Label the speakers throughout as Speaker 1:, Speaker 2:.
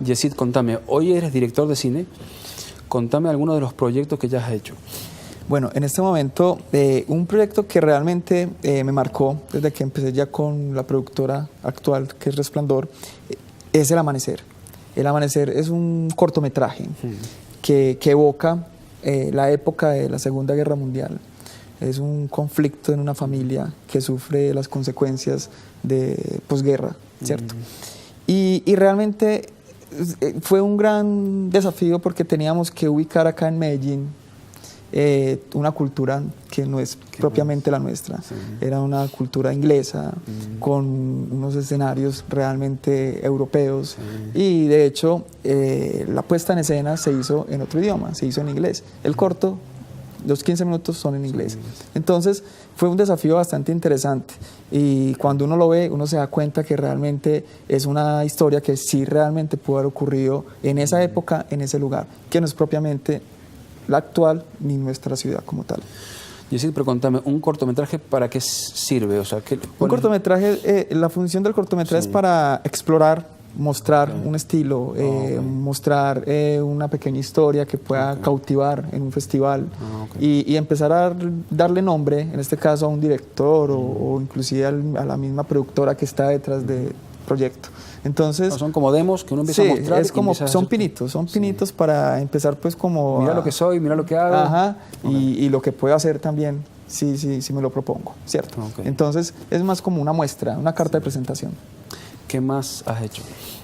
Speaker 1: Yesid, contame, hoy eres director de cine, contame algunos de los proyectos que ya has hecho.
Speaker 2: Bueno, en este momento, un proyecto que realmente me marcó desde que empecé ya con la productora actual, que es Resplandor, es El Amanecer. El Amanecer es un cortometraje que evoca la época de la Segunda Guerra Mundial. Es un conflicto en una familia que sufre las consecuencias de posguerra, ¿cierto? Y realmente fue un gran desafío porque teníamos que ubicar acá en Medellín una cultura que no es propiamente la nuestra. Sí. Era una cultura inglesa, con unos escenarios realmente europeos, y de hecho la puesta en escena se hizo en otro idioma, se hizo en inglés. El corto, los 15 minutos son en inglés. Entonces fue un desafío bastante interesante, y cuando uno lo ve, uno se da cuenta que realmente es una historia que sí realmente pudo haber ocurrido en esa época, en ese lugar, que no es propiamente la actual ni nuestra ciudad como tal.
Speaker 1: Yesid, pero contame, ¿un cortometraje para qué sirve? O sea,
Speaker 2: un cortometraje, la función del cortometraje es para explorar, mostrar un estilo, mostrar una pequeña historia que pueda cautivar en un festival, y empezar a darle nombre, en este caso a un director o inclusive a la misma productora que está detrás del proyecto. Entonces,
Speaker 1: son como demos que uno empieza a mostrar.
Speaker 2: Es como, son pinitos para empezar pues como...
Speaker 1: Mira lo que soy, mira lo que hago.
Speaker 2: Ajá, y lo que puedo hacer también, si me lo propongo, ¿cierto? Entonces, es más como una muestra, una carta de presentación.
Speaker 1: ¿Qué más has hecho?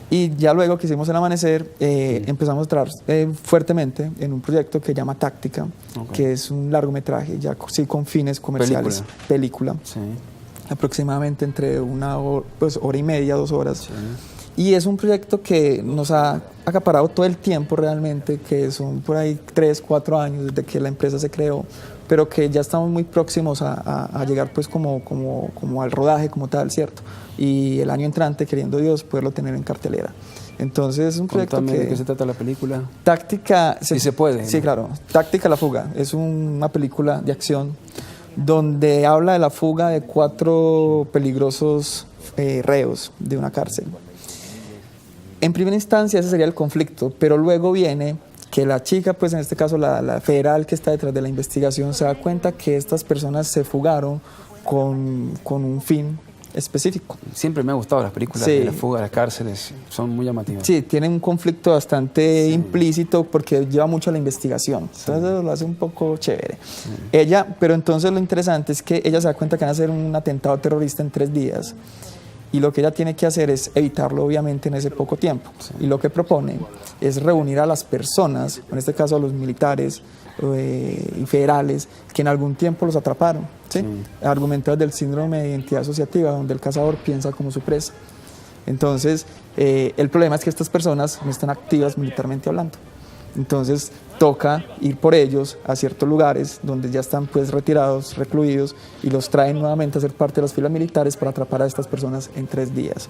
Speaker 2: Y ya luego que hicimos El Amanecer, empezamos a trabajar fuertetemente en un proyecto que se llama Táctica, que es un largometraje, ya sí con fines comerciales. Película. Sí. Aproximadamente entre una hora, pues, hora y media, 2 horas. Sí. Y es un proyecto que nos ha acaparado todo el tiempo realmente, que son por ahí 3, 4 años desde que la empresa se creó, pero que ya estamos muy próximos a llegar pues como al rodaje como tal, ¿cierto? Y el año entrante, queriendo Dios, poderlo tener en cartelera. Entonces es un proyecto que...
Speaker 1: ¿De qué se trata la película?
Speaker 2: Táctica...
Speaker 1: Si se puede.
Speaker 2: Sí, claro. Táctica, la fuga. Es una película de acción donde habla de la fuga de 4 peligrosos reos de una cárcel. En primera instancia ese sería el conflicto, pero luego viene que la chica, pues en este caso la federal que está detrás de la investigación, se da cuenta que estas personas se fugaron con un fin específico.
Speaker 1: Siempre me ha gustado las películas de la fuga de las cárceles, son muy llamativas.
Speaker 2: Sí, tienen un conflicto bastante implícito porque lleva mucho a la investigación, entonces lo hace un poco chévere. Pero entonces lo interesante es que ella se da cuenta que van a hacer un atentado terrorista en 3 días, y lo que ella tiene que hacer es evitarlo obviamente en ese poco tiempo. Y lo que propone es reunir a las personas, en este caso a los militares y federales, que en algún tiempo los atraparon, argumentos del síndrome de identidad asociativa, donde el cazador piensa como su presa. Entonces, el problema es que estas personas no están activas militarmente hablando. Entonces toca ir por ellos a ciertos lugares donde ya están pues retirados, recluidos, y los traen nuevamente a ser parte de las filas militares para atrapar a estas personas en 3 días.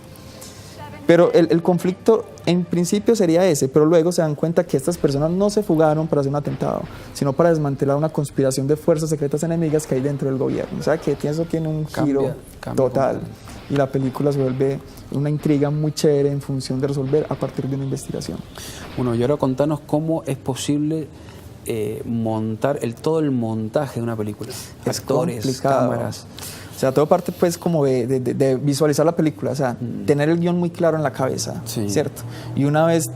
Speaker 2: Pero el conflicto en principio sería ese, pero luego se dan cuenta que estas personas no se fugaron para hacer un atentado, sino para desmantelar una conspiración de fuerzas secretas enemigas que hay dentro del gobierno. O sea, que eso tiene un giro total. Y la película se vuelve una intriga muy chévere en función de resolver a partir de una investigación.
Speaker 1: Bueno, y ahora contanos cómo es posible montar todo el montaje de una película.
Speaker 2: Es
Speaker 1: actores,
Speaker 2: complicado.
Speaker 1: cámaras.
Speaker 2: O sea, todo parte pues como de visualizar la película, o sea, tener el guión muy claro en la cabeza, ¿cierto? Y una vez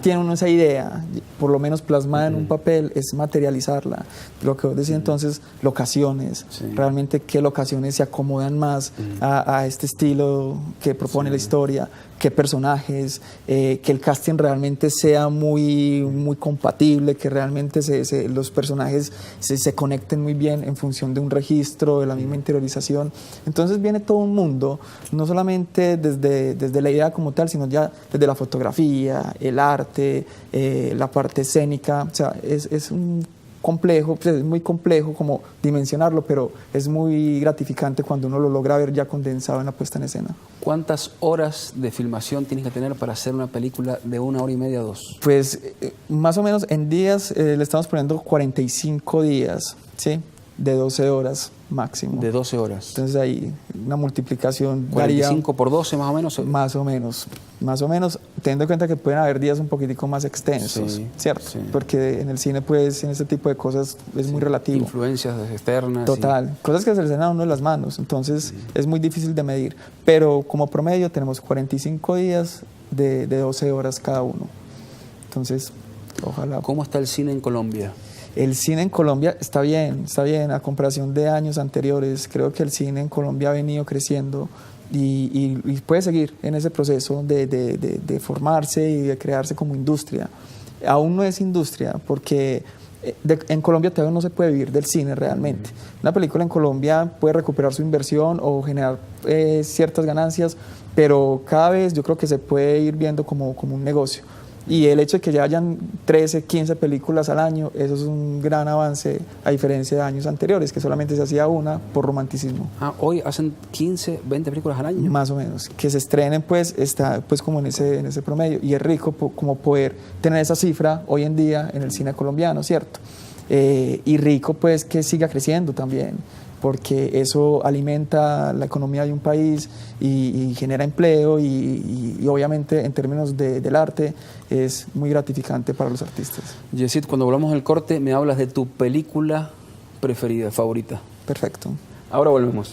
Speaker 2: tiene uno esa idea, por lo menos plasmada en un papel, es materializarla. Lo que vos decís entonces, locaciones, realmente qué locaciones se acomodan más a este estilo que propone la historia, qué personajes, que el casting realmente sea muy compatible, que realmente los personajes se conecten muy bien en función de un registro, de la misma interiorización. Entonces viene todo un mundo, no solamente desde la idea como tal, sino ya desde la fotografía, el arte, la parte escénica. O sea, es un complejo, pues es muy complejo como dimensionarlo, pero es muy gratificante cuando uno lo logra ver ya condensado en la puesta en escena.
Speaker 1: ¿Cuántas horas de filmación tienes que tener para hacer una película de 1 hora y media, 2?
Speaker 2: Pues más o menos en días le estamos poniendo 45 días, ¿sí? De 12 horas máximo.
Speaker 1: De 12 horas.
Speaker 2: Entonces ahí una multiplicación
Speaker 1: 45 por 12 más o menos.
Speaker 2: Más o menos, teniendo en cuenta que pueden haber días un poquitico más extensos,
Speaker 1: Sí,
Speaker 2: ¿cierto?
Speaker 1: sí.
Speaker 2: Porque en el cine, pues, en este tipo de cosas es muy relativo.
Speaker 1: Influencias externas.
Speaker 2: Total, cosas que se le salen a uno de las manos, entonces es muy difícil de medir, pero como promedio tenemos 45 días de 12 horas cada uno, entonces ojalá.
Speaker 1: ¿Cómo está el cine en Colombia?
Speaker 2: El cine en Colombia está bien, a comparación de años anteriores, creo que el cine en Colombia ha venido creciendo y puede seguir en ese proceso de formarse y de crearse como industria. Aún no es industria porque en Colombia todavía no se puede vivir del cine realmente. Una película en Colombia puede recuperar su inversión o generar ciertas ganancias, pero cada vez yo creo que se puede ir viendo como un negocio. Y el hecho de que ya hayan 13, 15 películas al año, eso es un gran avance a diferencia de años anteriores, que solamente se hacía una por romanticismo.
Speaker 1: Hoy hacen 15, 20 películas al año.
Speaker 2: Más o menos. Que se estrenen, pues, está pues como en ese promedio. Y es rico como poder tener esa cifra hoy en día en el cine colombiano, ¿cierto? Y rico, pues, que siga creciendo también, porque eso alimenta la economía de un país y genera empleo y obviamente en términos del arte es muy gratificante para los artistas.
Speaker 1: Yesid, cuando volvamos al corte me hablas de tu película preferida, favorita.
Speaker 2: Perfecto.
Speaker 1: Ahora volvemos.